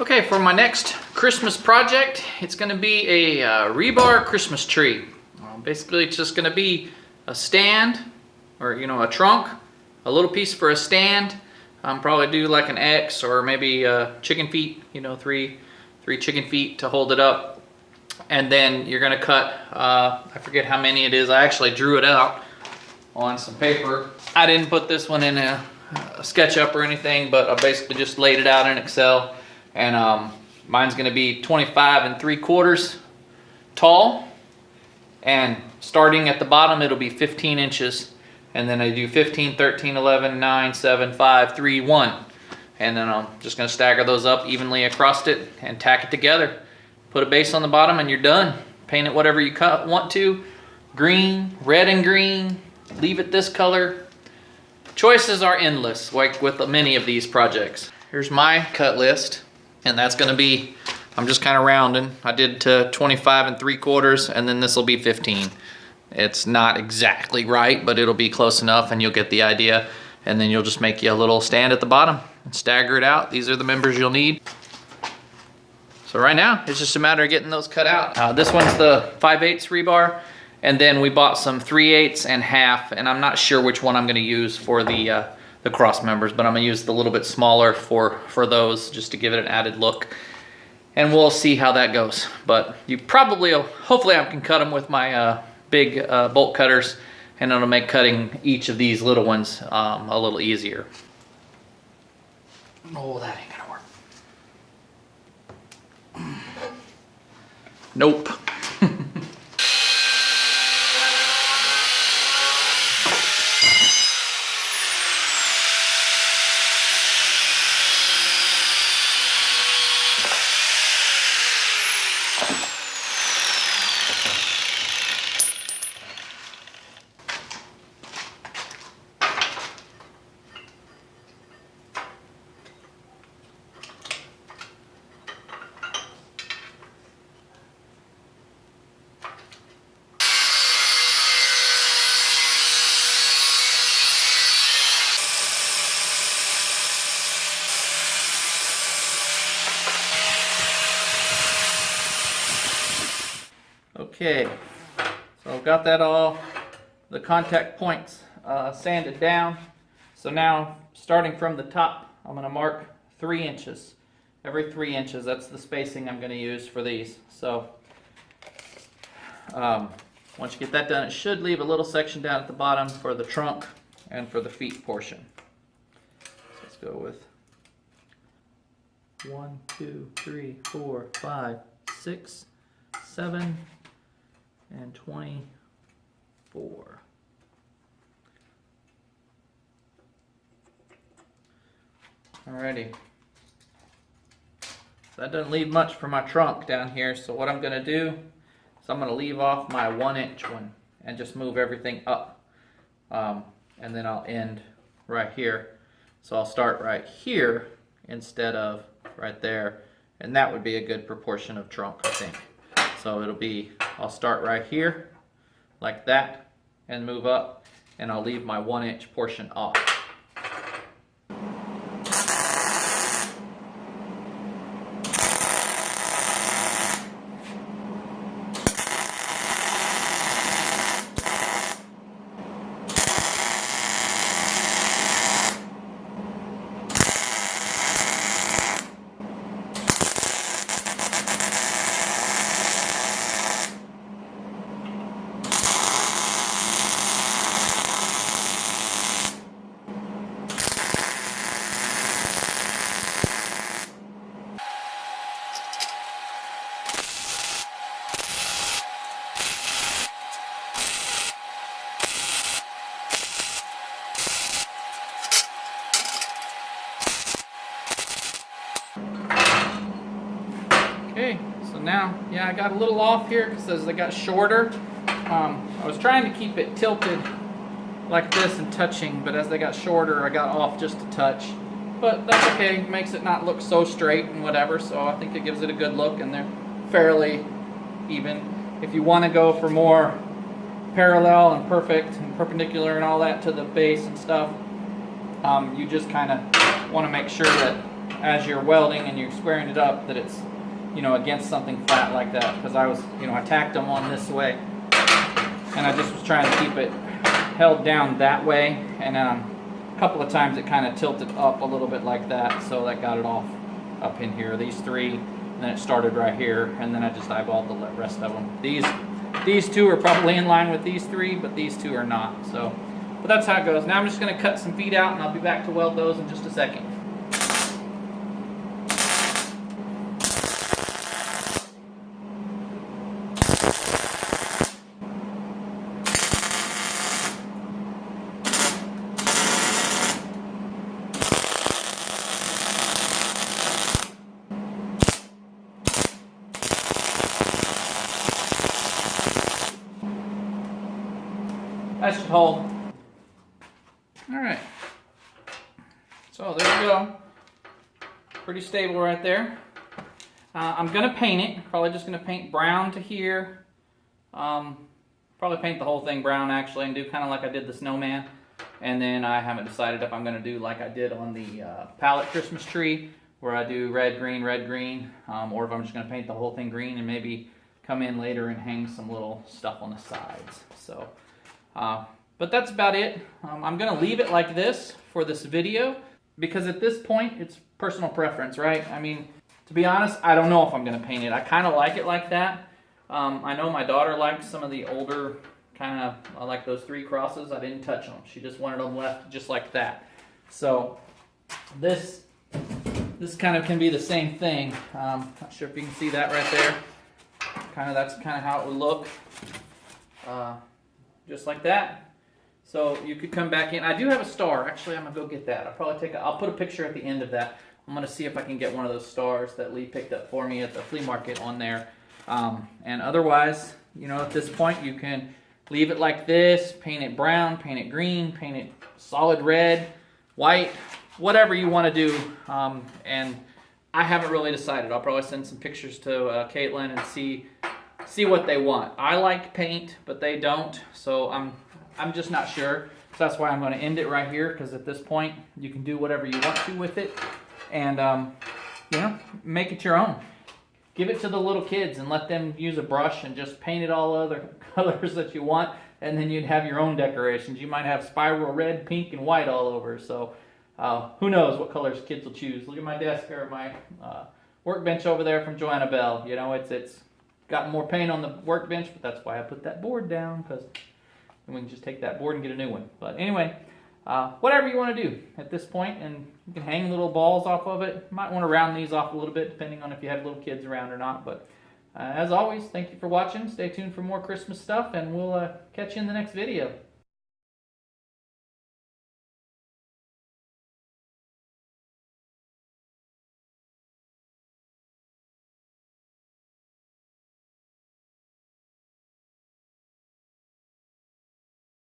Okay, for my next Christmas project, it's going to be a rebar Christmas tree. Basically, it's just going to be a stand, or a trunk, a little piece for a stand. Probably do like an X or maybe chicken feet. Three chicken feet to hold it up. And then you're going to cut. I forget how many it is. I actually drew it out on some paper. I didn't put this one in a SketchUp or anything, but I basically just laid it out in Excel. And mine's going to be 25 3/4 tall, and starting at the bottom it'll be 15 inches, and then I do 15, 13, 11, 9, 7, 5, 3, 1, and then I'm just going to stagger those up evenly across it and tack it together. Put a base on the bottom and you're done. Paint it whatever you want to, green, red and green, leave it this color. Choices are endless, like with many of these projects. Here's my cut list. And that's going to be, I'm just kind of rounding. I did to 25 3/4, and then this will be 15. It's not exactly right, but it'll be close enough, and you'll get the idea. And then you'll just make you a little stand at the bottom and stagger it out. These are the members you'll need. So right now, it's just a matter of getting those cut out. This one's the 5/8 rebar, and then we bought some 3/8 and half, and I'm not sure which one I'm going to use for the cross members, but I'm gonna use the little bit smaller for those, just to give it an added look, and we'll see how that goes. But you probably, hopefully I can cut them with my big bolt cutters, and it'll make cutting each of these little ones a little easier. Oh, that ain't gonna work. Nope. Okay, so I've got that all, the contact points sanded down. So now, starting from the top, I'm going to mark 3 inches. Every 3 inches, that's the spacing I'm going to use for these. So once you get that done, it should leave a little section down at the bottom for the trunk and for the feet portion. So let's go with 1, 2, 3, 4, 5, 6, 7, and 24. Alrighty. So that doesn't leave much for my trunk down here, so what I'm going to do is I'm going to leave off my 1-inch one and just move everything up. And then I'll end right here. So I'll start right here instead of right there, and that would be a good proportion of trunk, I think. So it'll be, I'll start right here, like that, and move up, and I'll leave my 1-inch portion off. Okay, so now, yeah, I got a little off here because as they got shorter, I was trying to keep it tilted like this and touching, but as they got shorter, I got off just a touch. But that's okay, makes it not look so straight and whatever, so I think it gives it a good look, and they're fairly even. If you want to go for more parallel and perfect and perpendicular and all that to the base and stuff, you just kind of want to make sure that as you're welding and you're squaring it up that it's, you know, against something flat like that. Because I was, you know, I tacked them on this way, and I just was trying to keep it held down that way, and a couple of times it kind of tilted up a little bit like that, so that got it off up in here. These three, and then it started right here, and then I just eyeballed the rest of them. These two are probably in line with these three, but these two are not. So, but that's how it goes. Now I'm just going to cut some feet out, and I'll be back to weld those in just a second. That should hold. Alright. So there we go. Pretty stable right there. I'm going to paint it. Probably just going to paint brown to here. Probably paint the whole thing brown actually and do kind of like I did the snowman. And then I haven't decided if I'm going to do like I did on the pallet Christmas tree, where I do red, green, or if I'm just going to paint the whole thing green and maybe come in later and hang some little stuff on the sides. So. But that's about it. I'm going to leave it like this for this video because at this point it's personal preference, right? I mean, to be honest, I don't know if I'm going to paint it. I kind of like it like that. I know my daughter likes some of the older kind of, like those 3 crosses. I didn't touch them. She just wanted them left just like that. So this kind of can be the same thing. Not sure if you can see that right there. That's kind of how it would look. Just like that. So you could come back in. I do have a star. Actually, I'm gonna go get that. I'll put a picture at the end of that. I'm gonna see if I can get one of those stars that Lee picked up for me at the flea market on there. And otherwise, you know, at this point, you can leave it like this, paint it brown, paint it green, paint it solid red, white, whatever you want to do. And I haven't really decided. I'll probably send some pictures to Caitlin and see what they want. I like paint, but they don't, so I'm just not sure. So that's why I'm going to end it right here, because at this point you can do whatever you want to with it, and you know, make it your own. Give it to the little kids and let them use a brush and just paint it all other colors that you want, and then you'd have your own decorations. You might have spiral red, pink, and white all over. So who knows what colors kids will choose. Look at my desk or my workbench over there from Joanna Bell. You know, it's got more paint on the workbench, but that's why I put that board down, because then we can just take that board and get a new one. But anyway, whatever you want to do at this point, and you can hang little balls off of it. You might want to round these off a little bit, depending on if you have little kids around or not. But as always, thank you for watching. Stay tuned for more Christmas stuff, and we'll catch you in the next video.